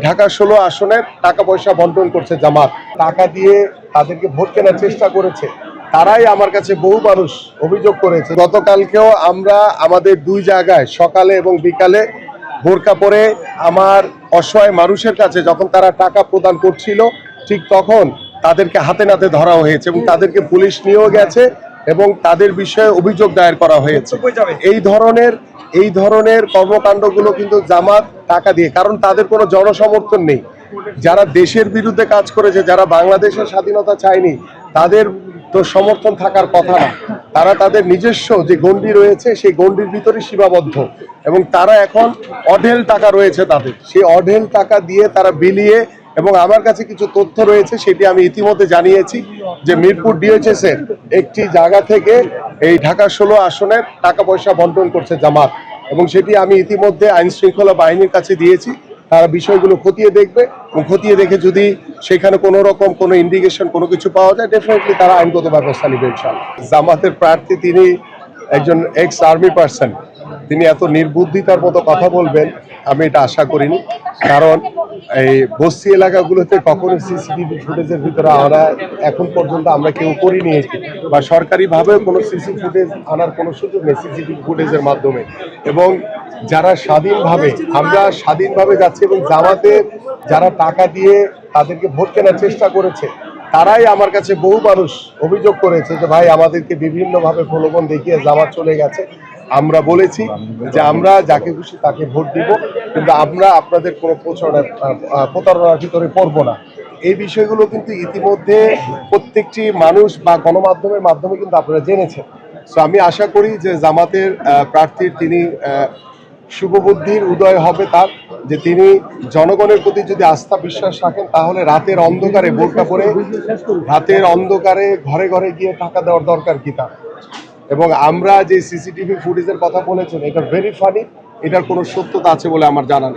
ঢাকা ১৬ আসনের টাকা পয়সা বন্টন করছে জামাত, টাকা দিয়ে তাদেরকে ভোট কেনার চেষ্টা করেছে। তারাই আমার কাছে বহু মানুষ অভিযোগ করেছে। গতকালকেও আমরা আমাদের দুই জায়গায় সকালে এবং বিকালে বোরকা পরে আমার অসহায় মানুষের কাছে যখন তারা টাকা প্রদান করছিল, ঠিক তখন তাদেরকে হাতে নাতে ধরা হয়েছে এবং তাদেরকে পুলিশ নিয়েও গেছে এবং তাদের বিষয়ে অভিযোগ দায়ের করা হয়েছে। এই ধরনের কর্মকাণ্ডগুলো কিন্তু জামাত টাকা দিয়ে, কারণ তাদের কোনো জনসমর্থন নেই। যারা দেশের বিরুদ্ধে কাজ করেছে, যারা বাংলাদেশের স্বাধীনতা চায়নি, তাদের তো সমর্থন থাকার কথা না। তারা তাদের নিজস্ব যে গণ্ডি রয়েছে সেই গণ্ডির ভিতরে সীমাবদ্ধ এবং তারা এখন অঢেল টাকা রয়েছে তাদের, সেই অঢেল টাকা দিয়ে তারা বিলিয়ে, এবং আমার কাছে কিছু তথ্য রয়েছে সেটি আমি ইতিমধ্যে জানিয়েছি যে মিরপুর ডিএইচএস এর একটি জায়গা থেকে এই ঢাকা ১৬ আসনের টাকা পয়সা বন্টন করছে জামাত, এবং সেটি আমি ইতিমধ্যে আইন শৃঙ্খলা বাহিনীর কাছে দিয়েছি। তারা বিষয়গুলো খতিয়ে দেখবে এবং খতিয়ে দেখে যদি সেখানে কোনো রকম কোনো ইন্ডিকেশন কোনো কিছু পাওয়া যায়, ডেফিনেটলি তারা আইনগত ব্যবস্থা নেবে ইনশাআল্লাহ। জামাতের প্রার্থী তিনি একজন এক্স আর্মি পার্সন, তিনি এত নির্বুদ্ধিতার মতো কথা বলবেন আমি এটা আশা করিনি। কারণ এই বস্তি এলাকাগুলোতে কখনো সিসিটিভি ফুটেজের ভিতরে আমরা এখন পর্যন্ত আমরা কেউ করিনি, বা সরকারিভাবেও কোনো সিসি ফুটেজ আনার কোনো সুযোগ নেই সিসিটিভি ফুটেজের মাধ্যমে। এবং যারা আমরা স্বাধীনভাবে যাচ্ছি, এবং জামাতের যারা টাকা দিয়ে তাদেরকে ভোট কেনার চেষ্টা করেছে, তারাই আমার কাছে বহু মানুষ অভিযোগ করেছে যে ভাই আমাদেরকে বিভিন্নভাবে প্রলোভন দেখিয়ে জামাত চলে গেছে। আমরা বলেছি যে আমরা যাকে খুশি তাকে ভোট দিব, কিন্তু আমরা আপনাদের কোনো প্রতারণার ভিতরে পড়বো না। এই বিষয়গুলো কিন্তু ইতিমধ্যে প্রত্যেকটি মানুষ বা গণমাধ্যমের মাধ্যমে কিন্তু আপনারা জেনেছেন। সো আমি আশা করি যে জামাতের প্রার্থীর তিনি শুভবুদ্ধির উদয় হবে তার, যে তিনি জনগণের প্রতি যদি আস্থা বিশ্বাস রাখেন, তাহলে রাতের অন্ধকারে বোরকা পরে রাতের অন্ধকারে ঘরে ঘরে গিয়ে টাকা দেওয়ার দরকার কি তার। এবং আমরা যে সিসিটিভি ফুটেজের কথা বলেছেন, এটা ভেরি ফানি, এটার কোনো সত্যতা আছে বলে আমার জানা নেই।